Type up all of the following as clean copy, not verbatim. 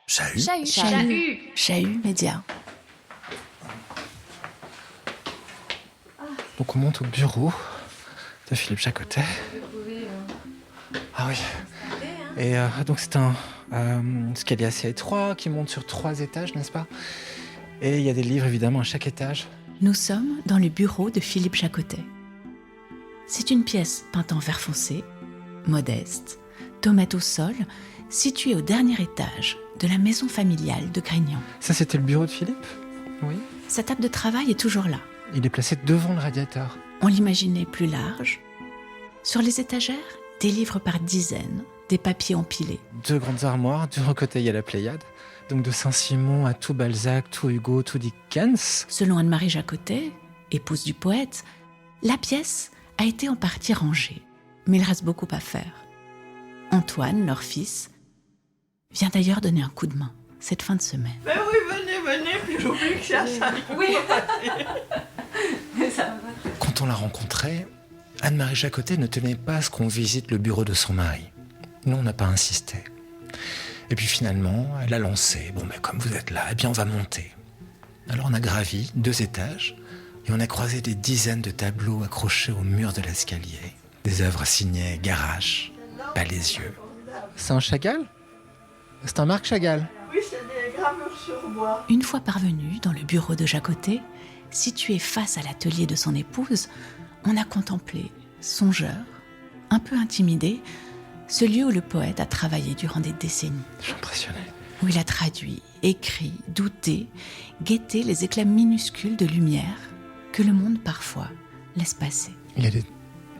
Chahut Média. Donc on monte au bureau de Philippe Jacotet. Ah oui. Et donc c'est un escalier assez étroit qui monte sur 3 étages, n'est-ce pas? Et il y a des livres évidemment à chaque étage. Nous sommes dans le bureau de Philippe Jacotet. C'est une pièce peinte en vert foncé, modeste, tomate au sol, située au dernier étage de la maison familiale de Grignan. Ça, c'était le bureau de Philippe? Oui. Sa table de travail est toujours là. Il est placé devant le radiateur. On l'imaginait plus large. Sur les étagères, des livres par dizaines, des papiers empilés. 2 grandes armoires, de côté il y a la Pléiade. Donc de Saint-Simon à tout Balzac, tout Hugo, tout Dickens. Selon Anne-Marie Jacotet, épouse du poète, la pièce a été en partie rangée. Mais il reste beaucoup à faire. Antoine, leur fils, vient d'ailleurs donner un coup de main cette fin de semaine. Ben oui, venez, puis j'oublie que ça arrive. Oui. Quand on l'a rencontrée, Anne-Marie Jacotet ne tenait pas à ce qu'on visite le bureau de son mari. Nous, on n'a pas insisté. Et puis finalement, elle a lancé, comme vous êtes là, on va monter. Alors on a gravi 2 étages et on a croisé des dizaines de tableaux accrochés au mur de l'escalier. Des œuvres signées Garache, Palaisieux. C'est un Chagall? C'est un Marc Chagall? Oui, c'est des gravures sur bois. Une fois parvenu dans le bureau de Jacotet, situé face à l'atelier de son épouse, on a contemplé, songeur, un peu intimidé, ce lieu où le poète a travaillé durant des décennies. Je suis impressionné. Où il a traduit, écrit, douté, guetté les éclats minuscules de lumière que le monde parfois laisse passer. Il y a des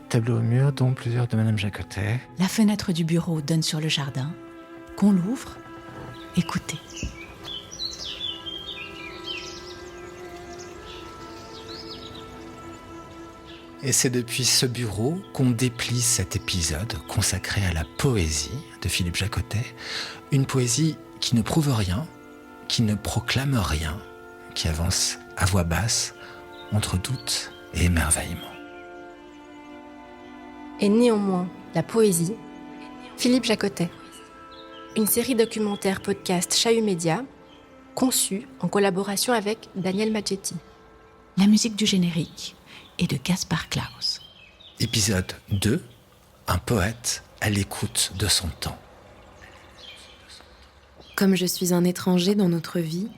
tableaux au mur, dont plusieurs de Madame Jacotet. La fenêtre du bureau donne sur le jardin. Qu'on l'ouvre, écoutez. Et c'est depuis ce bureau qu'on déplie cet épisode consacré à la poésie de Philippe Jacotet. Une poésie qui ne prouve rien, qui ne proclame rien, qui avance à voix basse, entre doute et émerveillement. Et néanmoins, la poésie, Philippe Jacotet. Une série documentaire podcast Chahut Média, conçue en collaboration avec Daniel Maggetti. La musique du générique est de Gaspard Klaus. Épisode 2, un poète à l'écoute de son temps. Comme je suis un étranger dans notre vie,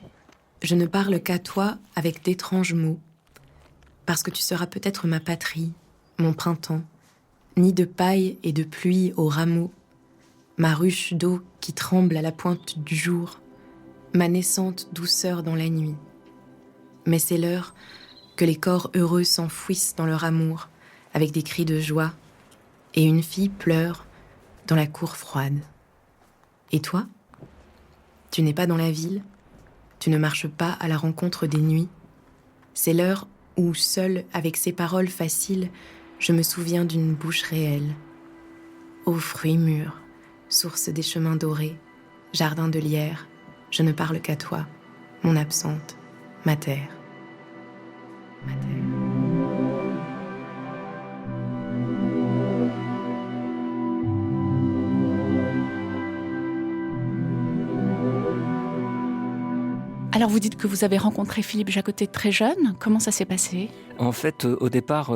je ne parle qu'à toi avec d'étranges mots, parce que tu seras peut-être ma patrie, mon printemps, nid de paille et de pluie aux rameaux, ma ruche d'eau qui tremble à la pointe du jour, ma naissante douceur dans la nuit. Mais c'est l'heure que les corps heureux s'enfouissent dans leur amour, avec des cris de joie, et une fille pleure dans la cour froide. Et toi ? Tu n'es pas dans la ville, tu ne marches pas à la rencontre des nuits. C'est l'heure où, seule avec ces paroles faciles, je me souviens d'une bouche réelle. Ô fruits mûrs, source des chemins dorés, jardin de lierre, je ne parle qu'à toi, mon absente, ma terre. Ma terre. Alors vous dites que vous avez rencontré Philippe Jacotet très jeune. Comment ça s'est passé ? En fait, au départ,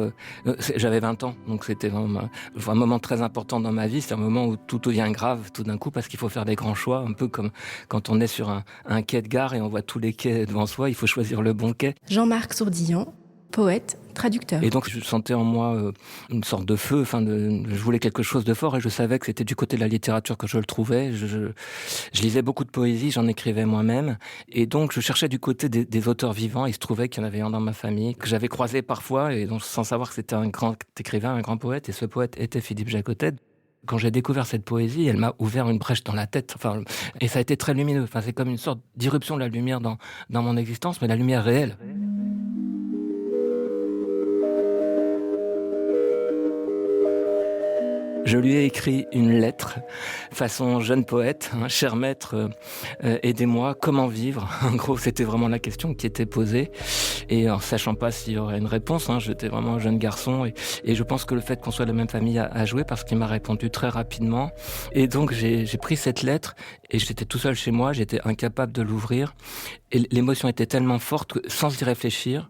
j'avais 20 ans, donc c'était vraiment un moment très important dans ma vie. C'est un moment où tout devient grave tout d'un coup parce qu'il faut faire des grands choix, un peu comme quand on est sur un quai de gare et on voit tous les quais devant soi, il faut choisir le bon quai. Jean-Marc Sourdillan, poète, traducteur. Et donc je sentais en moi une sorte de feu, je voulais quelque chose de fort et je savais que c'était du côté de la littérature que je le trouvais. Je lisais beaucoup de poésie, j'en écrivais moi-même et donc je cherchais du côté des auteurs vivants. Il se trouvait qu'il y en avait un dans ma famille que j'avais croisé parfois et donc sans savoir que c'était un grand écrivain, un grand poète, et ce poète était Philippe Jacotet. Quand j'ai découvert cette poésie, elle m'a ouvert une brèche dans la tête, et ça a été très lumineux. C'est comme une sorte d'irruption de la lumière dans mon existence, mais la lumière réelle. Je lui ai écrit une lettre, façon jeune poète, cher maître, aidez-moi, comment vivre ? En gros, c'était vraiment la question qui était posée. Et en sachant pas s'il y aurait une réponse, j'étais vraiment un jeune garçon. Et je pense que le fait qu'on soit de la même famille a joué parce qu'il m'a répondu très rapidement. Et donc, j'ai pris cette lettre et j'étais tout seul chez moi, j'étais incapable de l'ouvrir. Et l'émotion était tellement forte que, sans y réfléchir,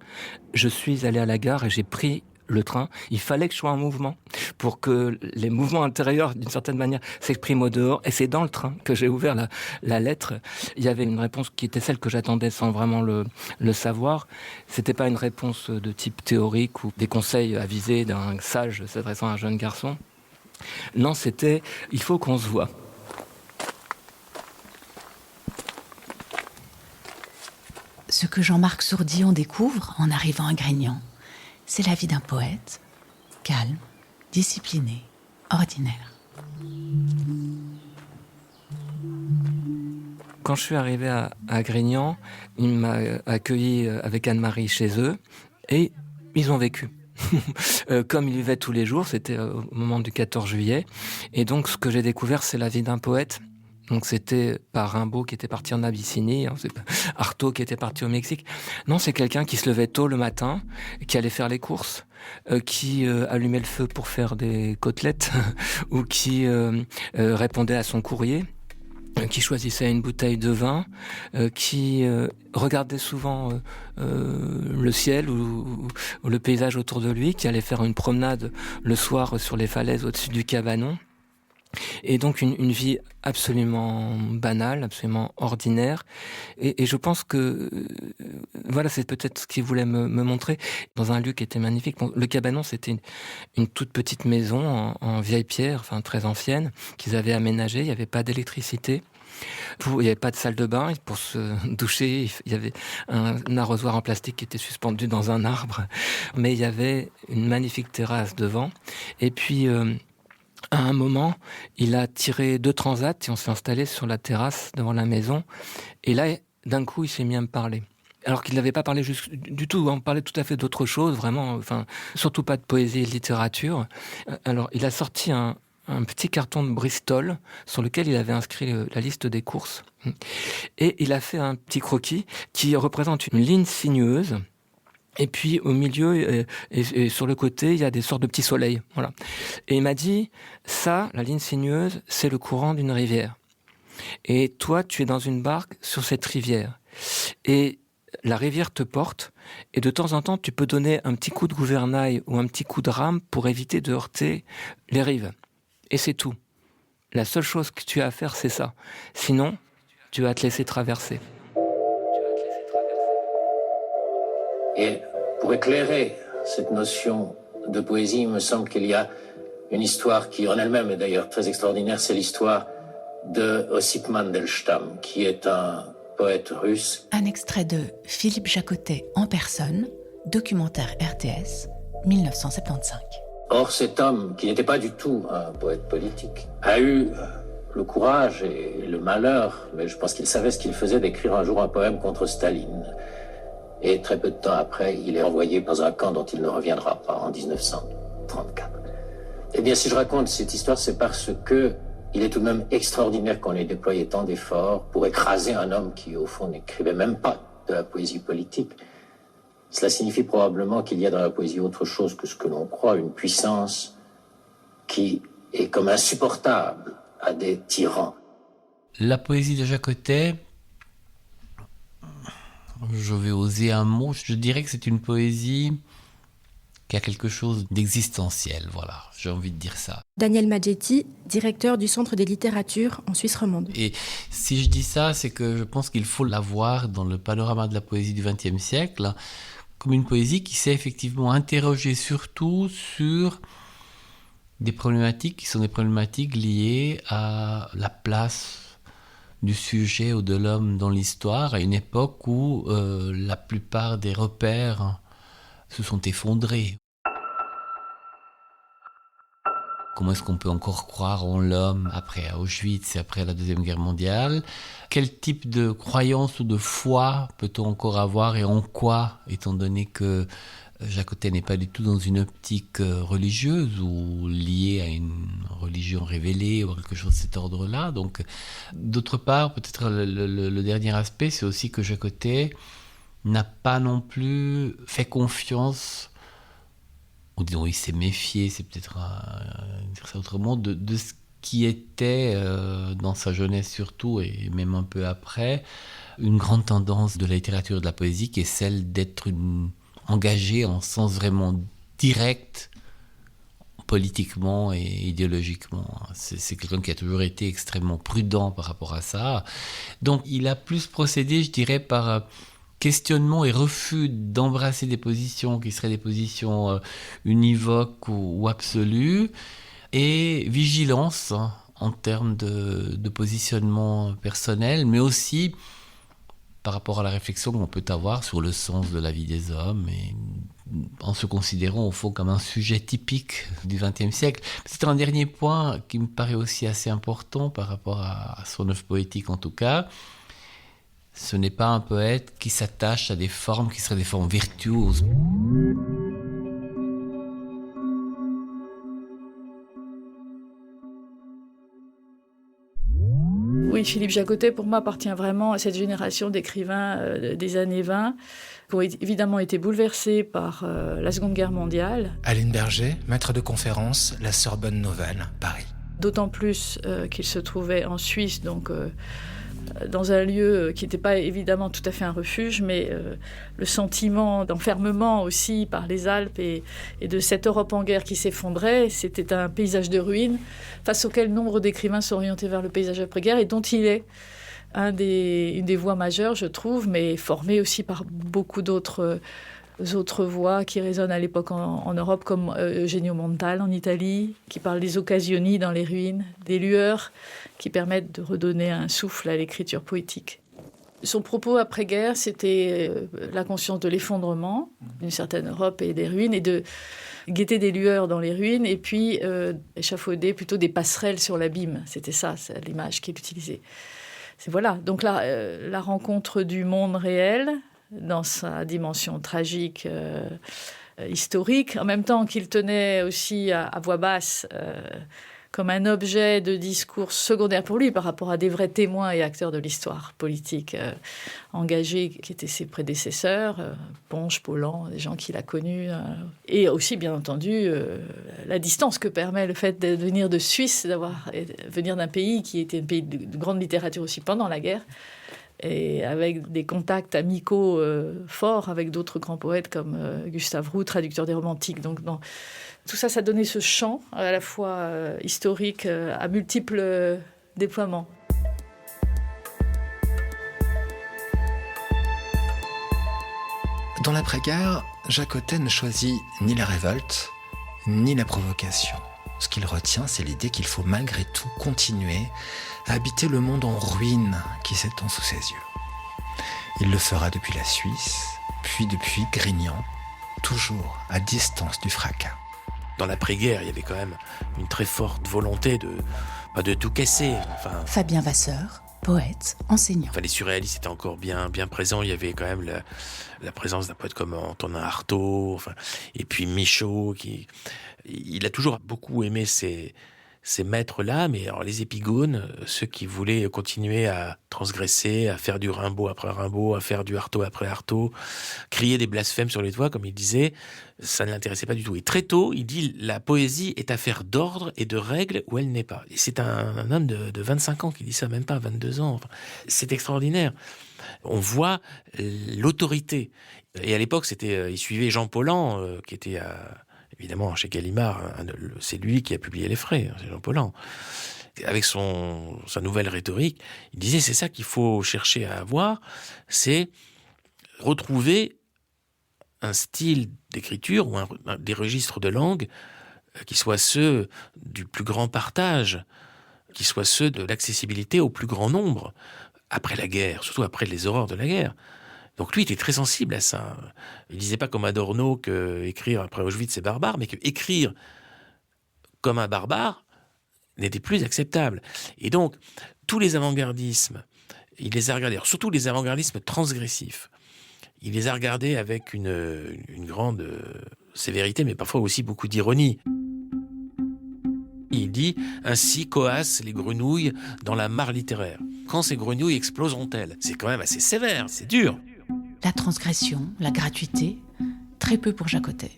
je suis allé à la gare et j'ai pris le train. Il fallait que je sois en mouvement pour que les mouvements intérieurs, d'une certaine manière, s'expriment au dehors. Et c'est dans le train que j'ai ouvert la lettre. Il y avait une réponse qui était celle que j'attendais sans vraiment le savoir. C'était pas une réponse de type théorique ou des conseils avisés d'un sage s'adressant à un jeune garçon. Non, c'était « il faut qu'on se voit ». Ce que Jean-Marc Sourdillon découvre en arrivant à Grignan, c'est la vie d'un poète, calme, discipliné, ordinaire. Quand je suis arrivé à Grignan, il m'a accueilli avec Anne-Marie chez eux et ils ont vécu. Comme ils vivaient tous les jours, c'était au moment du 14 juillet. Et donc ce que j'ai découvert, c'est la vie d'un poète. Donc c'était pas Rimbaud qui était parti en Abyssinie, c'est pas Artaud qui était parti au Mexique. Non, c'est quelqu'un qui se levait tôt le matin, qui allait faire les courses, qui allumait le feu pour faire des côtelettes, ou qui répondait à son courrier, qui choisissait une bouteille de vin, qui regardait souvent le ciel ou le paysage autour de lui, qui allait faire une promenade le soir sur les falaises au-dessus du cabanon. Et donc une vie absolument banale, absolument ordinaire. Et je pense que voilà, c'est peut-être ce qu'il voulait me montrer dans un lieu qui était magnifique. Le cabanon, c'était une toute petite maison en vieille pierre, enfin très ancienne, qu'ils avaient aménagée. Il n'y avait pas d'électricité. Il n'y avait pas de salle de bain. Pour se doucher, il y avait un arrosoir en plastique qui était suspendu dans un arbre. Mais il y avait une magnifique terrasse devant. Et puis à un moment, il a tiré 2 transats et on s'est installé sur la terrasse devant la maison. Et là, d'un coup, il s'est mis à me parler. Alors qu'il n'avait pas parlé du tout, on parlait tout à fait d'autre chose, vraiment, surtout pas de poésie et de littérature. Alors, il a sorti un petit carton de Bristol sur lequel il avait inscrit la liste des courses. Et il a fait un petit croquis qui représente une ligne sinueuse. Et puis au milieu et sur le côté, il y a des sortes de petits soleils. Voilà. Et il m'a dit, ça, la ligne sinueuse, c'est le courant d'une rivière. Et toi, tu es dans une barque sur cette rivière. Et la rivière te porte. Et de temps en temps, tu peux donner un petit coup de gouvernail ou un petit coup de rame pour éviter de heurter les rives. Et c'est tout. La seule chose que tu as à faire, c'est ça. Sinon, tu vas te laisser traverser. Et pour éclairer cette notion de poésie, il me semble qu'il y a une histoire qui en elle-même est d'ailleurs très extraordinaire, c'est l'histoire de Ossip Mandelstam, qui est un poète russe. Un extrait de Philippe Jacotet en personne, documentaire RTS, 1975. Or, cet homme, qui n'était pas du tout un poète politique, a eu le courage et le malheur, mais je pense qu'il savait ce qu'il faisait, d'écrire un jour un poème contre Staline. Et très peu de temps après, il est envoyé dans un camp dont il ne reviendra pas, en 1934. Eh bien, si je raconte cette histoire, c'est parce que il est tout de même extraordinaire qu'on ait déployé tant d'efforts pour écraser un homme qui, au fond, n'écrivait même pas de la poésie politique. Cela signifie probablement qu'il y a dans la poésie autre chose que ce que l'on croit, une puissance qui est comme insupportable à des tyrans. La poésie de Jacotet, je vais oser un mot, je dirais que c'est une poésie qui a quelque chose d'existentiel, voilà, j'ai envie de dire ça. Daniel Maggetti, directeur du Centre des littératures en Suisse romande. Et si je dis ça, c'est que je pense qu'il faut la voir dans le panorama de la poésie du XXe siècle, comme une poésie qui s'est effectivement interrogée surtout sur des problématiques qui sont des problématiques liées à la place du sujet ou de l'homme dans l'histoire, à une époque où la plupart des repères se sont effondrés. Comment est-ce qu'on peut encore croire en l'homme après Auschwitz et après la Deuxième Guerre mondiale ? Quel type de croyance ou de foi peut-on encore avoir et en quoi, étant donné que Jacotet n'est pas du tout dans une optique religieuse ou liée à une religion révélée ou quelque chose de cet ordre-là. Donc, d'autre part, peut-être le dernier aspect, c'est aussi que Jacotet n'a pas non plus fait confiance, ou disons il s'est méfié, c'est peut-être dire ça autrement, de ce qui était, dans sa jeunesse surtout, et même un peu après, une grande tendance de la littérature et de la poésie, qui est celle d'être engagé en sens vraiment direct, politiquement et idéologiquement. C'est quelqu'un qui a toujours été extrêmement prudent par rapport à ça. Donc il a plus procédé, je dirais, par questionnement et refus d'embrasser des positions qui seraient des positions univoques ou absolues, et vigilance en termes de positionnement personnel, mais aussi par rapport à la réflexion qu'on peut avoir sur le sens de la vie des hommes, et en se considérant au fond comme un sujet typique du XXe siècle. C'est un dernier point qui me paraît aussi assez important par rapport à son œuvre poétique en tout cas. Ce n'est pas un poète qui s'attache à des formes qui seraient des formes virtuoses. Oui, Philippe Jacotet, pour moi, appartient vraiment à cette génération d'écrivains des années 20, qui ont évidemment été bouleversés par la Seconde Guerre mondiale. Aline Berger, maître de conférence, la Sorbonne Nouvelle, Paris. D'autant plus qu'il se trouvait en Suisse, donc dans un lieu qui n'était pas évidemment tout à fait un refuge, mais le sentiment d'enfermement aussi par les Alpes et de cette Europe en guerre qui s'effondrait, c'était un paysage de ruines face auquel nombre d'écrivains sont orientés vers le paysage après-guerre et dont il est une des voix majeures, je trouve, mais formé aussi par beaucoup d'autres voix qui résonnent à l'époque en Europe, comme Eugenio Montale en Italie, qui parle des occasioni dans les ruines, des lueurs qui permettent de redonner un souffle à l'écriture poétique. Son propos après-guerre, c'était la conscience de l'effondrement d'une certaine Europe et des ruines, et de guetter des lueurs dans les ruines, et puis échafauder plutôt des passerelles sur l'abîme. C'était ça, c'est l'image qu'il utilisait. Voilà, donc la rencontre du monde réel, dans sa dimension tragique, historique, en même temps qu'il tenait aussi à voix basse, comme un objet de discours secondaire pour lui par rapport à des vrais témoins et acteurs de l'histoire politique engagés qui étaient ses prédécesseurs, Ponche, Paulan, des gens qu'il a connus, et aussi bien entendu la distance que permet le fait de venir de Suisse, venir d'un pays qui était un pays de grande littérature aussi pendant la guerre, et avec des contacts amicaux forts avec d'autres grands poètes comme Gustave Roux, traducteur des romantiques. Donc tout ça, ça donnait ce champ à la fois historique à multiples déploiements. Dans l'après-guerre, Jacotet ne choisit ni la révolte, ni la provocation. Ce qu'il retient, c'est l'idée qu'il faut malgré tout continuer à habiter le monde en ruine qui s'étend sous ses yeux. Il le fera depuis la Suisse, puis depuis Grignan, toujours à distance du fracas. Dans l'après-guerre, il y avait quand même une très forte volonté de tout casser. Fabien Vasseur, poète, enseignant. Les surréalistes étaient encore bien présents. Il y avait quand même la présence d'un poète comme Antonin Artaud, et puis Michaud. Il a toujours beaucoup aimé ces maîtres-là, mais alors les épigones, ceux qui voulaient continuer à transgresser, à faire du Rimbaud après Rimbaud, à faire du Artaud après Artaud, crier des blasphèmes sur les toits, comme il disait, ça ne l'intéressait pas du tout. Et très tôt, il dit « La poésie est affaire d'ordre et de règles où elle n'est pas ». Et c'est un homme de 25 ans qui dit ça, même pas 22 ans. C'est extraordinaire. On voit l'autorité. Et à l'époque, il suivait Jean Paulhan, qui était évidemment chez Gallimard. C'est lui qui a publié Les Frais, c'est Jean Paulhan. Avec sa nouvelle rhétorique, il disait c'est ça qu'il faut chercher à avoir, c'est retrouver un style d'écriture ou des registres de langue qui soient ceux du plus grand partage, qui soient ceux de l'accessibilité au plus grand nombre après la guerre, surtout après les horreurs de la guerre. Donc lui était très sensible à ça. Il disait pas comme Adorno que écrire après Auschwitz c'est barbare, mais que écrire comme un barbare n'était plus acceptable. Et donc tous les avant-gardismes, il les a regardés, surtout les avant-gardismes transgressifs. il les a regardés avec une grande sévérité, mais parfois aussi beaucoup d'ironie. Il dit « Ainsi coassent les grenouilles dans la mare littéraire. Quand ces grenouilles exploseront-elles » C'est quand même assez sévère, c'est dur. La transgression, la gratuité, très peu pour Jacotet.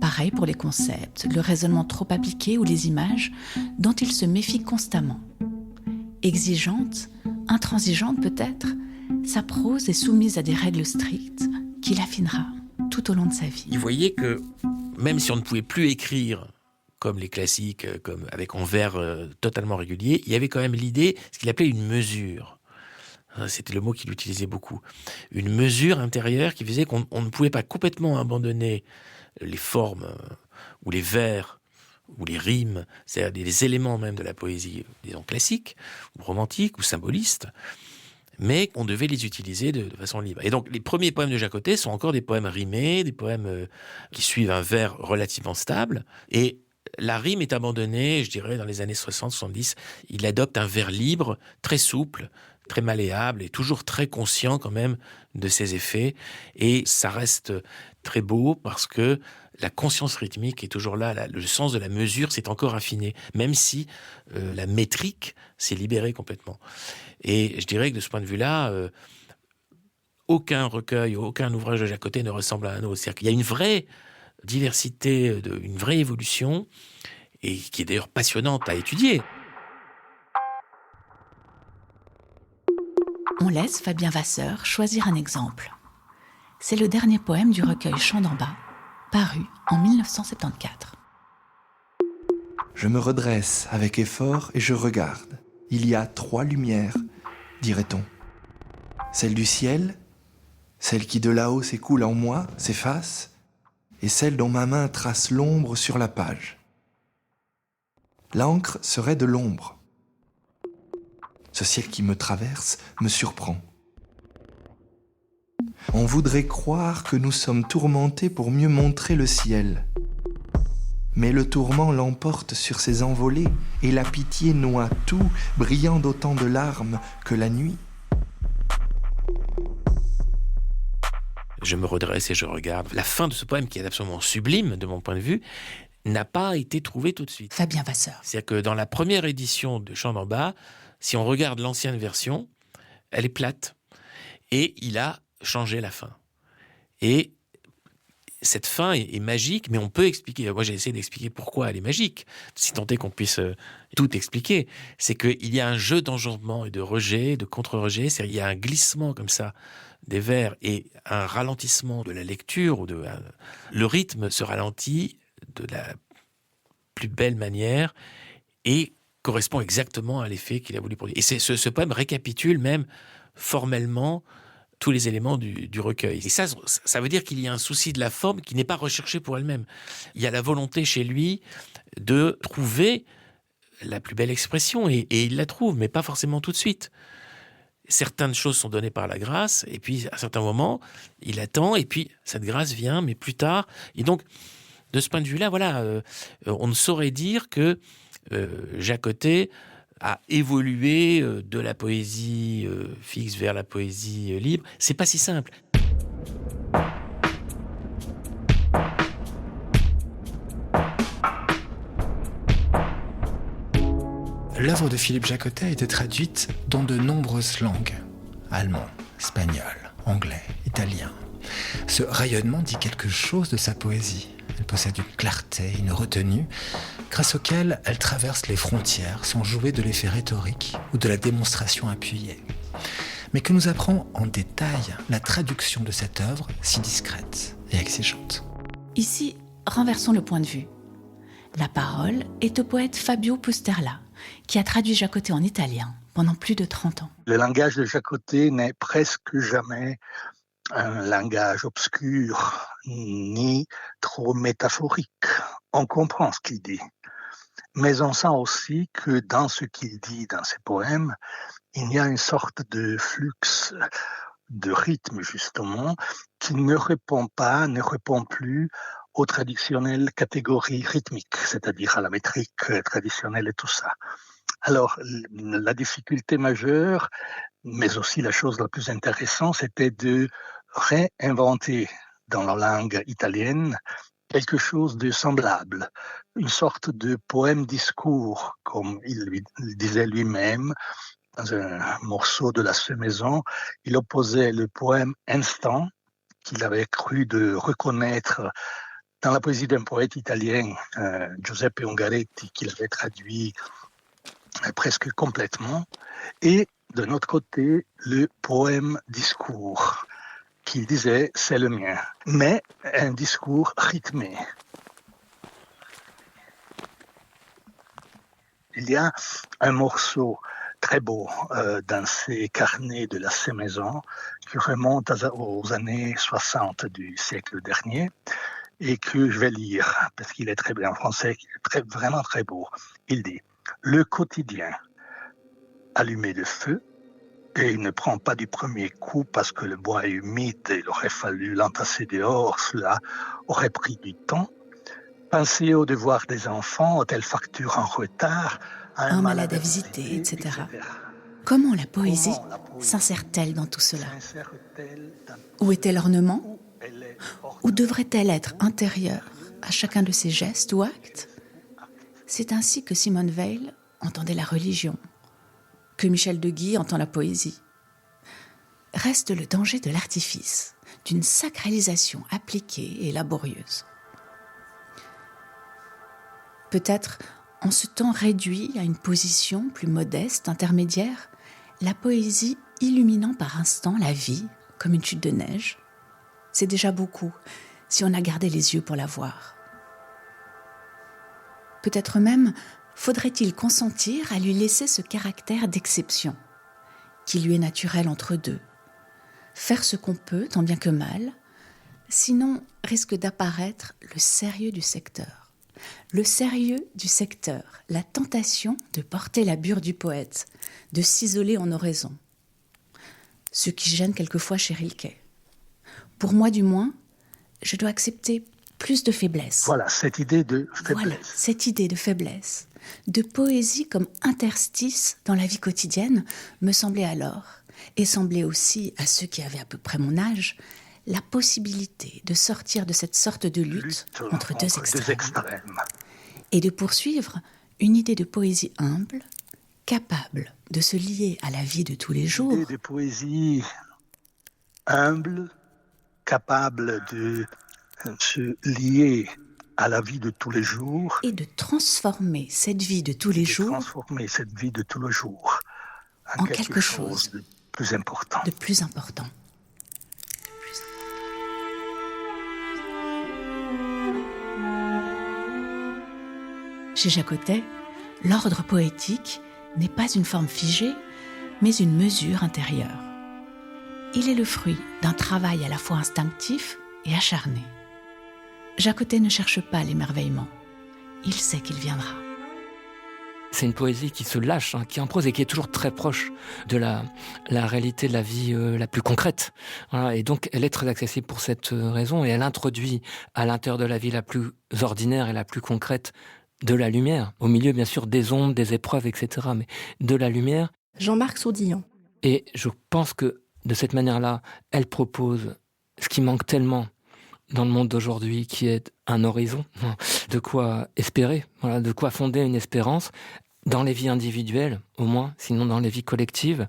Pareil pour les concepts, le raisonnement trop appliqué ou les images dont il se méfie constamment. Exigeante, intransigeante peut-être, sa prose est soumise à des règles strictes qu'il affinera tout au long de sa vie. Il voyait que même si on ne pouvait plus écrire comme les classiques, comme avec en vers totalement régulier, il y avait quand même l'idée, ce qu'il appelait une mesure. C'était le mot qu'il utilisait beaucoup. Une mesure intérieure qui faisait qu'on ne pouvait pas complètement abandonner les formes ou les vers ou les rimes, c'est-à-dire les éléments même de la poésie, disons classique, ou romantique, ou symboliste, mais on devait les utiliser de façon libre. Et donc les premiers poèmes de Jacotet sont encore des poèmes rimés, des poèmes qui suivent un vers relativement stable, et la rime est abandonnée, je dirais, dans les années 60-70. Il adopte un vers libre, très souple, très malléable et toujours très conscient quand même de ses effets. Et ça reste très beau parce que la conscience rythmique est toujours là. Le sens de la mesure s'est encore affiné, même si la métrique s'est libérée complètement. Et je dirais que de ce point de vue-là, aucun recueil, aucun ouvrage de Jacotet ne ressemble à un autre. C'est-à-dire qu'il y a une vraie diversité, une vraie évolution, et qui est d'ailleurs passionnante à étudier. On laisse Fabien Vasseur choisir un exemple. C'est le dernier poème du recueil Chants d'en bas, paru en 1974. Je me redresse avec effort et je regarde. Il y a 3 lumières, dirait-on. Celle du ciel, celle qui de là-haut s'écoule en moi, s'efface, et celle dont ma main trace l'ombre sur la page. L'encre serait de l'ombre. Ce ciel qui me traverse me surprend. On voudrait croire que nous sommes tourmentés pour mieux montrer le ciel. Mais le tourment l'emporte sur ses envolées, et la pitié noie tout, brillant d'autant de larmes que la nuit. Je me redresse et je regarde. La fin de ce poème, qui est absolument sublime de mon point de vue, n'a pas été trouvée tout de suite. Fabien Vasseur. C'est-à-dire que dans la première édition de Chants d'en bas, si on regarde l'ancienne version, elle est plate. Et il a changé la fin. Et cette fin est magique, mais on peut expliquer. Moi, j'ai essayé d'expliquer pourquoi elle est magique, si tant est qu'on puisse tout expliquer. C'est qu'il y a un jeu d'enjambement et de rejet, de contre-rejet. C'est-à-dire qu'il y a un glissement comme ça des vers et un ralentissement de la lecture. Le rythme se ralentit de la plus belle manière et correspond exactement à l'effet qu'il a voulu produire. Et ce poème récapitule même formellement tous les éléments du recueil. Et ça veut dire qu'il y a un souci de la forme qui n'est pas recherché pour elle-même. Il y a la volonté chez lui de trouver la plus belle expression, et il la trouve, mais pas forcément tout de suite. Certaines choses sont données par la grâce, et puis à certains moments, il attend, et puis cette grâce vient, mais plus tard. Et donc, de ce point de vue-là, voilà, on ne saurait dire que Jacotet a évolué de la poésie fixe vers la poésie libre. C'est pas si simple. L'œuvre de Philippe Jacotet a été traduite dans de nombreuses langues. Allemand, espagnol, anglais, italien. Ce rayonnement dit quelque chose de sa poésie. Elle possède une clarté, une retenue, grâce auquel elle traverse les frontières sans jouer de l'effet rhétorique ou de la démonstration appuyée. Mais que nous apprend en détail la traduction de cette œuvre si discrète et exigeante. Ici, renversons le point de vue. La parole est au poète Fabio Pusterla, qui a traduit Jacotet en italien pendant plus de 30 ans. Le langage de Jacotet n'est presque jamais un langage obscur ni trop métaphorique. On comprend ce qu'il dit. Mais on sent aussi que dans ce qu'il dit dans ses poèmes, il y a une sorte de flux, de rythme justement, qui ne répond plus aux traditionnelles catégories rythmiques, c'est-à-dire à la métrique traditionnelle et tout ça. Alors, la difficulté majeure, mais aussi la chose la plus intéressante, c'était de réinventé dans la langue italienne quelque chose de semblable, une sorte de poème-discours, comme il disait lui-même dans un morceau de La Semaison. Il opposait le poème instant, qu'il avait cru de reconnaître dans la poésie d'un poète italien, Giuseppe Ungaretti, qu'il avait traduit presque complètement, et de notre côté, le poème-discours, qu'il disait « c'est le mien », mais un discours rythmé. Il y a un morceau très beau dans ces carnets de La Semaison qui remonte aux années 60 du siècle dernier et que je vais lire parce qu'il est très bien en français, vraiment très beau. Il dit « Le quotidien allumé de feu, et il ne prend pas du premier coup parce que le bois est humide et il aurait fallu l'entasser dehors, cela aurait pris du temps. Penser aux devoirs des enfants, aux telles factures en retard, à un malade à visiter, etc. Comment la poésie s'insère-t-elle dans tout cela? Où est-elle l'ornement? Ou devrait-elle être intérieure à chacun de ses gestes ou actes? C'est ainsi que Simone Weil entendait la religion, que Michel de Guy entend la poésie. Reste le danger de l'artifice, d'une sacralisation appliquée et laborieuse. Peut-être, en ce temps réduit à une position plus modeste, intermédiaire, la poésie illuminant par instant la vie, comme une chute de neige, c'est déjà beaucoup, si on a gardé les yeux pour la voir. Peut-être même faudrait-il consentir à lui laisser ce caractère d'exception, qui lui est naturel entre deux, faire ce qu'on peut, tant bien que mal, sinon risque d'apparaître le sérieux du secteur. Le sérieux du secteur, la tentation de porter la bure du poète, de s'isoler en oraison. Ce qui gêne quelquefois chez Rilke. Pour moi du moins, je dois accepter plus de faiblesse. Voilà, cette idée de faiblesse. Voilà, cette idée de faiblesse, de poésie comme interstice dans la vie quotidienne, me semblait alors, et semblait aussi à ceux qui avaient à peu près mon âge, la possibilité de sortir de cette sorte de lutte entre deux extrêmes, et de poursuivre une idée de poésie humble, capable de se lier à la vie de tous les jours. Une idée de poésie humble, capable de se lier à la vie de tous les jours. Et de transformer cette vie de tous les jours. Transformer cette vie de tous les jours en quelque chose de plus important. De plus important. Chez Jacotet, l'ordre poétique n'est pas une forme figée, mais une mesure intérieure. Il est le fruit d'un travail à la fois instinctif et acharné. Jacotet ne cherche pas l'émerveillement. Il sait qu'il viendra. C'est une poésie qui se lâche, qui est en prose et qui est toujours très proche de la réalité de la vie la plus concrète. Voilà, et donc, elle est très accessible pour cette raison et elle introduit à l'intérieur de la vie la plus ordinaire et la plus concrète de la lumière, au milieu bien sûr des ombres, des épreuves, etc., mais de la lumière. Jean-Marc Sourdillon. Et je pense que de cette manière-là, elle propose ce qui manque tellement dans le monde d'aujourd'hui, qui est un horizon, de quoi espérer, voilà, de quoi fonder une espérance dans les vies individuelles, au moins, sinon dans les vies collectives.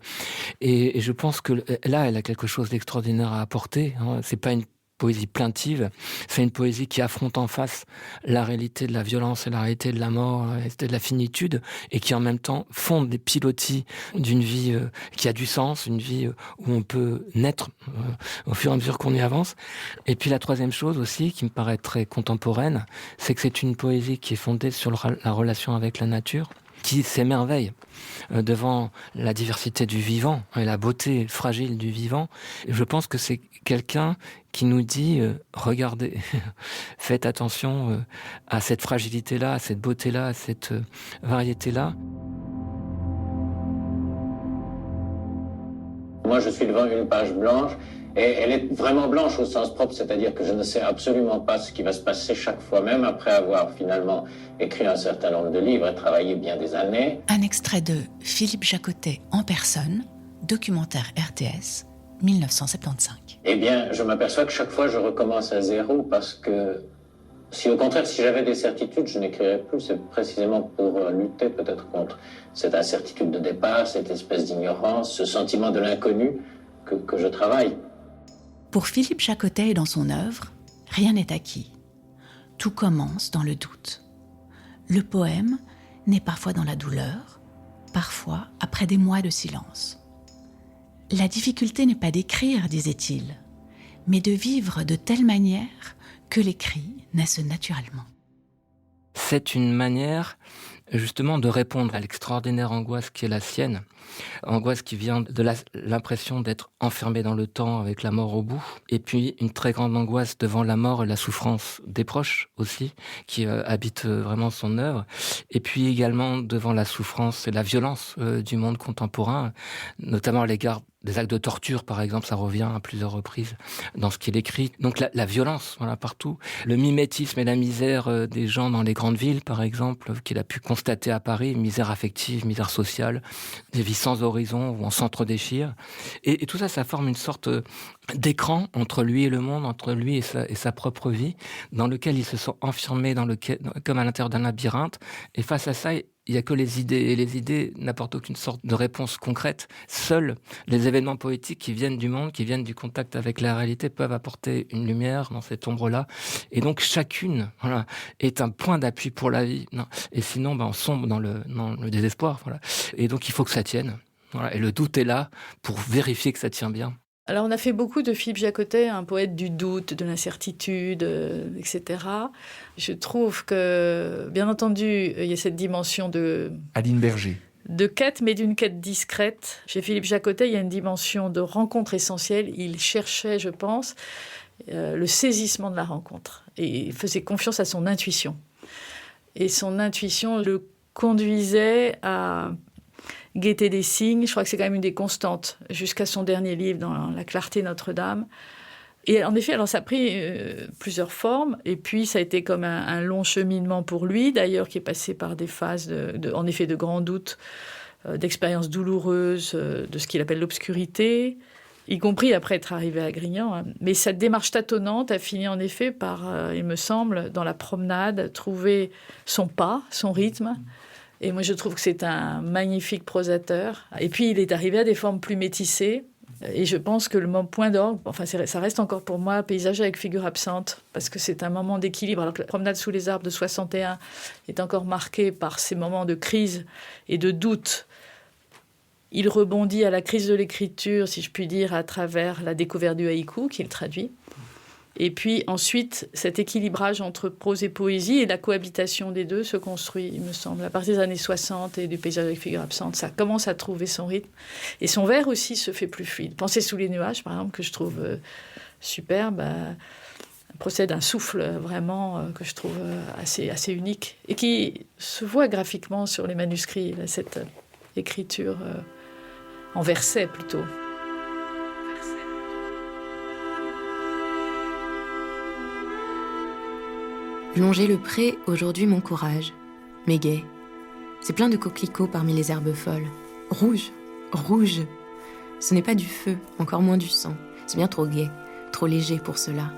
Et je pense que là, elle a quelque chose d'extraordinaire à apporter. C'est pas une poésie plaintive, c'est une poésie qui affronte en face la réalité de la violence et la réalité de la mort, la réalité de la finitude, et qui en même temps fonde des pilotis d'une vie qui a du sens, une vie où on peut naître au fur et à mesure qu'on y avance. Et puis la troisième chose aussi, qui me paraît très contemporaine, c'est que c'est une poésie qui est fondée sur la relation avec la nature, qui s'émerveille devant la diversité du vivant et la beauté fragile du vivant. Je pense que c'est quelqu'un qui nous dit regardez, faites attention à cette fragilité-là, à cette beauté-là, à cette variété-là. Moi, je suis devant une page blanche, et elle est vraiment blanche au sens propre, c'est-à-dire que je ne sais absolument pas ce qui va se passer chaque fois, même après avoir finalement écrit un certain nombre de livres et travaillé bien des années. Un extrait de Philippe Jacotet en personne, documentaire RTS, 1975. Eh bien, je m'aperçois que chaque fois, je recommence à zéro parce que si au contraire, si j'avais des certitudes, je n'écrirais plus. C'est précisément pour lutter peut-être contre cette incertitude de départ, cette espèce d'ignorance, ce sentiment de l'inconnu que je travaille. Pour Philippe Jacotet et dans son œuvre, rien n'est acquis. Tout commence dans le doute. Le poème naît parfois dans la douleur, parfois après des mois de silence. La difficulté n'est pas d'écrire, disait-il, mais de vivre de telle manière que les cris naissent naturellement. C'est une manière justement de répondre à l'extraordinaire angoisse qui est la sienne, angoisse qui vient de l'impression d'être enfermé dans le temps avec la mort au bout, et puis une très grande angoisse devant la mort et la souffrance des proches aussi, qui habitent vraiment son œuvre, et puis également devant la souffrance et la violence du monde contemporain, notamment à l'égard des actes de torture, par exemple, ça revient à plusieurs reprises dans ce qu'il écrit. Donc la violence, voilà, partout. Le mimétisme et la misère des gens dans les grandes villes, par exemple, qu'il a pu constater à Paris, misère affective, misère sociale, des vies sans horizon où on s'entre-déchire. Et tout ça, ça forme une sorte d'écran entre lui et le monde, entre lui et sa propre vie, dans lequel il se sent enfermé, comme à l'intérieur d'un labyrinthe. Et face à ça, il n'y a que les idées, et les idées n'apportent aucune sorte de réponse concrète. Seuls les événements poétiques qui viennent du monde, qui viennent du contact avec la réalité, peuvent apporter une lumière dans cette ombre-là. Et donc chacune, voilà, est un point d'appui pour la vie. Non. Et sinon, on sombre dans le désespoir. Voilà. Et donc il faut que ça tienne. Voilà. Et le doute est là pour vérifier que ça tient bien. Alors, on a fait beaucoup de Philippe Jacotet, un poète du doute, de l'incertitude, etc. Je trouve que, bien entendu, il y a cette dimension de... Aline Berger. De quête, mais d'une quête discrète. Chez Philippe Jacotet, il y a une dimension de rencontre essentielle. Il cherchait, je pense, le saisissement de la rencontre. Et il faisait confiance à son intuition. Et son intuition le conduisait à guetter des signes. Je crois que c'est quand même une des constantes jusqu'à son dernier livre, dans La clarté Notre-Dame. Et en effet, alors ça a pris plusieurs formes. Et puis, ça a été comme un long cheminement pour lui, d'ailleurs, qui est passé par des phases, en effet, de grands doutes, d'expériences douloureuses, de ce qu'il appelle l'obscurité, y compris après être arrivé à Grignan. Hein. Mais cette démarche tâtonnante a fini, en effet, par, il me semble, dans la promenade, trouver son pas, son rythme. Et moi, je trouve que c'est un magnifique prosateur. Et puis, il est arrivé à des formes plus métissées. Et je pense que le point d'orgue, enfin, ça reste encore pour moi Paysage avec figure absente, parce que c'est un moment d'équilibre. Alors que la Promenade sous les arbres de 61 est encore marquée par ces moments de crise et de doute. Il rebondit à la crise de l'écriture, si je puis dire, à travers la découverte du haïku, qu'il traduit. Et puis ensuite, cet équilibrage entre prose et poésie et la cohabitation des deux se construit, il me semble. À partir des années 60 et du Paysage avec figure absente, ça commence à trouver son rythme. Et son vers aussi se fait plus fluide. Penser sous les nuages, par exemple, que je trouve superbe, procède d'un souffle vraiment que je trouve assez unique et qui se voit graphiquement sur les manuscrits, là, cette écriture en versets plutôt. Longer le pré, aujourd'hui mon courage, mais gai. C'est plein de coquelicots parmi les herbes folles. Rouge, rouge. Ce n'est pas du feu, encore moins du sang. C'est bien trop gai, trop léger pour cela.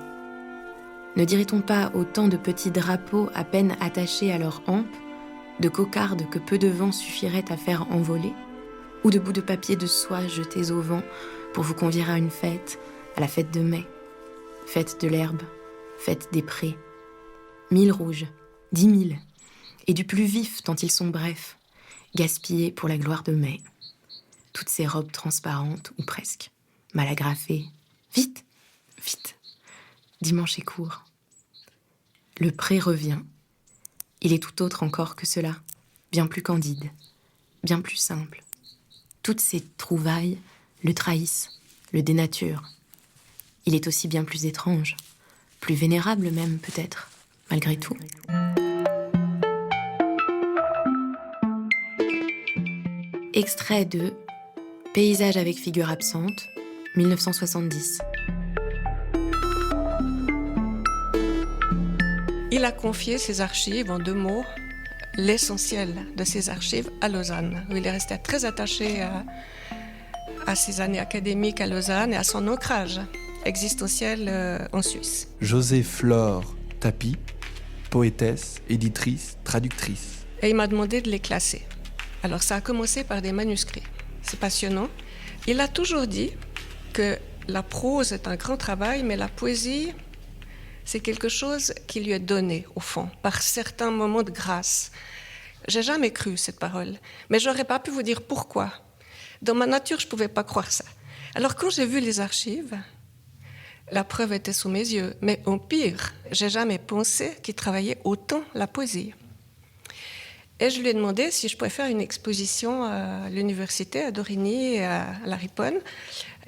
Ne dirait-on pas autant de petits drapeaux à peine attachés à leurs hampes, de cocardes que peu de vent suffirait à faire envoler, ou de bouts de papier de soie jetés au vent pour vous convier à une fête, à la fête de mai, fête de l'herbe, fête des prés. 1000 rouges, 10 000, et du plus vif tant ils sont brefs, gaspillés pour la gloire de mai. Toutes ces robes transparentes, ou presque, mal agrafées. Vite, vite. Dimanche est court. Le pré revient. Il est tout autre encore que cela, bien plus candide, bien plus simple. Toutes ces trouvailles le trahissent, le dénaturent. Il est aussi bien plus étrange, plus vénérable même peut-être, malgré tout. Extrait de Paysage avec figure absente, 1970. Il a confié ses archives, en 2 mots, l'essentiel de ses archives à Lausanne, où il est resté très attaché à ses années académiques à Lausanne et à son ancrage existentiel en Suisse. José Flore Tapie, poétesse, éditrice, traductrice. Et il m'a demandé de les classer. Alors ça a commencé par des manuscrits. C'est passionnant. Il a toujours dit que la prose est un grand travail, mais la poésie, c'est quelque chose qui lui est donné, au fond, par certains moments de grâce. J'ai jamais cru cette parole, mais j'aurais pas pu vous dire pourquoi. Dans ma nature, je pouvais pas croire ça. Alors quand j'ai vu les archives, la preuve était sous mes yeux. Mais au pire, j'ai jamais pensé qu'il travaillait autant la poésie. Et je lui ai demandé si je pouvais faire une exposition à l'université, à Dorigny et à la Riponne.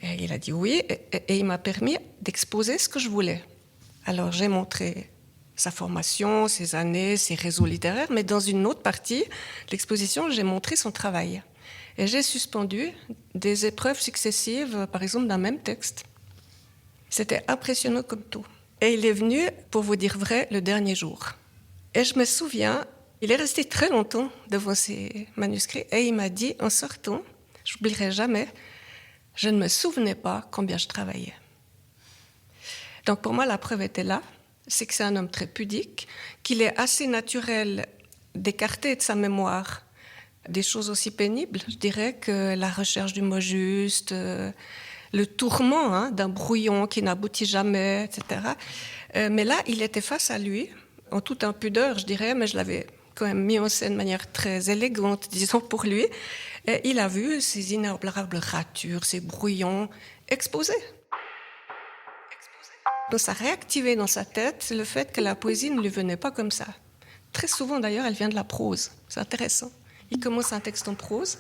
Et il a dit oui, et il m'a permis d'exposer ce que je voulais. Alors j'ai montré sa formation, ses années, ses réseaux littéraires, mais dans une autre partie de l'exposition, j'ai montré son travail. Et j'ai suspendu des épreuves successives, par exemple d'un même texte. C'était impressionnant comme tout. Et il est venu, pour vous dire vrai, le dernier jour. Et je me souviens, il est resté très longtemps devant ses manuscrits et il m'a dit, en sortant, je n'oublierai jamais, je ne me souvenais pas combien je travaillais. Donc pour moi, la preuve était là, c'est que c'est un homme très pudique, qu'il est assez naturel d'écarter de sa mémoire des choses aussi pénibles, je dirais, que la recherche du mot juste, le tourment d'un brouillon qui n'aboutit jamais, etc. Mais là, il était face à lui, en toute impudeur, je dirais, mais je l'avais quand même mis en scène de manière très élégante, disons, pour lui. Et il a vu ces innombrables ratures, ces brouillons exposés. Donc ça a réactivé dans sa tête le fait que la poésie ne lui venait pas comme ça. Très souvent, d'ailleurs, elle vient de la prose. C'est intéressant. Il commence un texte en prose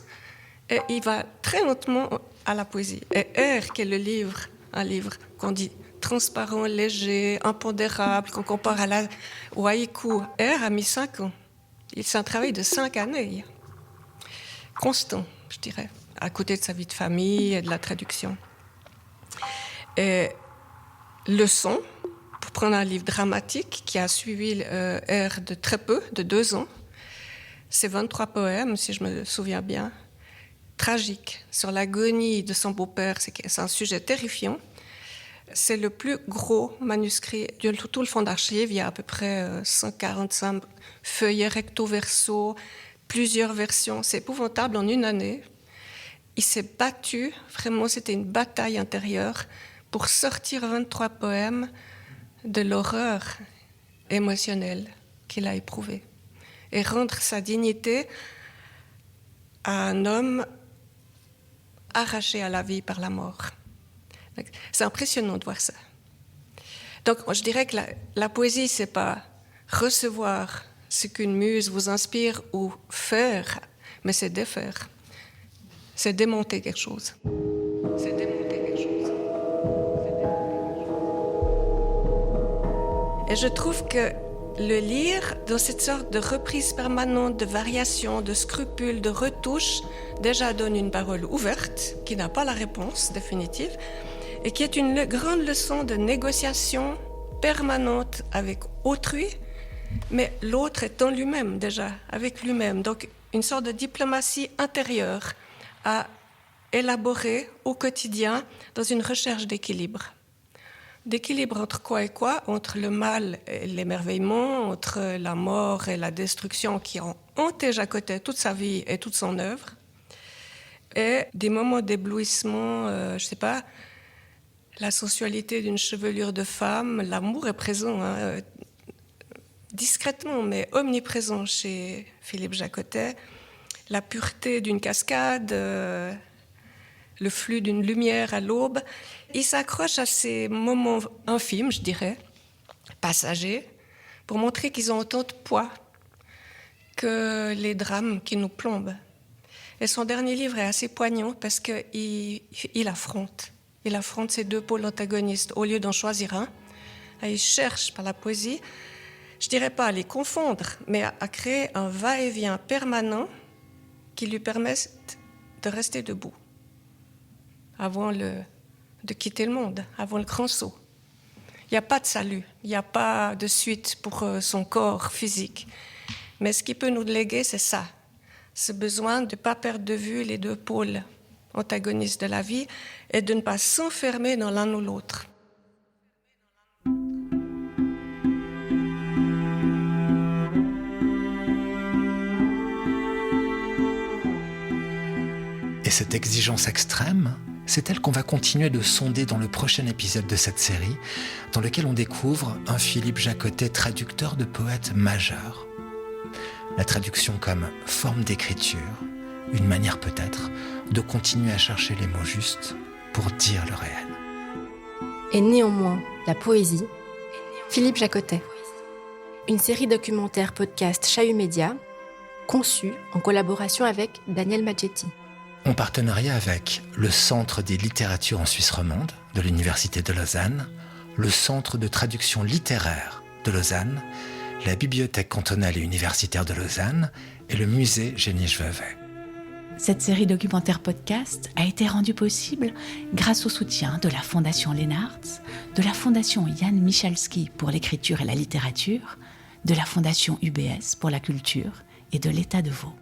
et il va très lentement à la poésie. Et R, qui est le livre, un livre qu'on dit transparent, léger, impondérable, qu'on compare au haïku, R a mis 5 ans. C'est un travail de 5 années. Constant, je dirais, à côté de sa vie de famille et de la traduction. Et le son, pour prendre un livre dramatique qui a suivi R de très peu, de 2 ans, c'est 23 poèmes, si je me souviens bien, tragiques, sur l'agonie de son beau-père. C'est un sujet terrifiant. C'est le plus gros manuscrit de tout le fonds d'archives. Il y a à peu près 145 feuillets recto-verso, plusieurs versions. C'est épouvantable en une année. Il s'est battu, vraiment, c'était une bataille intérieure pour sortir 23 poèmes de l'horreur émotionnelle qu'il a éprouvée et rendre sa dignité à un homme arraché à la vie par la mort. C'est impressionnant de voir ça. Donc, je dirais que la poésie, c'est pas recevoir ce qu'une muse vous inspire ou faire, mais c'est défaire. C'est démonter quelque chose. C'est démonter quelque chose. Et je trouve que le lire dans cette sorte de reprise permanente, de variation, de scrupule, de retouche, déjà donne une parole ouverte, qui n'a pas la réponse définitive, et qui est une grande leçon de négociation permanente avec autrui, mais l'autre est en lui-même déjà, avec lui-même. Donc une sorte de diplomatie intérieure à élaborer au quotidien dans une recherche d'équilibre. D'équilibre entre quoi et quoi? Entre le mal et l'émerveillement, entre la mort et la destruction qui ont hanté Jacotet toute sa vie et toute son œuvre, et des moments d'éblouissement, je sais pas, la sensualité d'une chevelure de femme, l'amour est présent, discrètement mais omniprésent chez Philippe Jacotet, la pureté d'une cascade, le flux d'une lumière à l'aube. Il s'accroche à ces moments infimes, je dirais, passagers, pour montrer qu'ils ont autant de poids que les drames qui nous plombent. Et son dernier livre est assez poignant parce qu'il affronte. Il affronte ces deux pôles antagonistes. Au lieu d'en choisir un, il cherche par la poésie, je dirais pas à les confondre, mais à créer un va-et-vient permanent qui lui permette de rester debout avant de quitter le monde, avant le grand saut. Il n'y a pas de salut, il n'y a pas de suite pour son corps physique. Mais ce qui peut nous léguer, c'est ça, ce besoin de ne pas perdre de vue les deux pôles antagonistes de la vie, et de ne pas s'enfermer dans l'un ou l'autre. Et cette exigence extrême, c'est elle qu'on va continuer de sonder dans le prochain épisode de cette série, dans lequel on découvre un Philippe Jacotet traducteur de poètes majeurs. La traduction comme forme d'écriture, une manière peut-être de continuer à chercher les mots justes pour dire le réel. Et néanmoins, la poésie, Philippe Jacotet. Une série documentaire podcast Chahut Média, conçue en collaboration avec Daniel Maggetti. En partenariat avec le Centre des littératures en Suisse romande de l'Université de Lausanne, le Centre de traduction littéraire de Lausanne, la Bibliothèque cantonale et universitaire de Lausanne et le Musée Géniche-Vevey. Cette série documentaire podcast a été rendue possible grâce au soutien de la Fondation Lennartz, de la Fondation Jan Michalski pour l'écriture et la littérature, de la Fondation UBS pour la culture et de l'État de Vaud.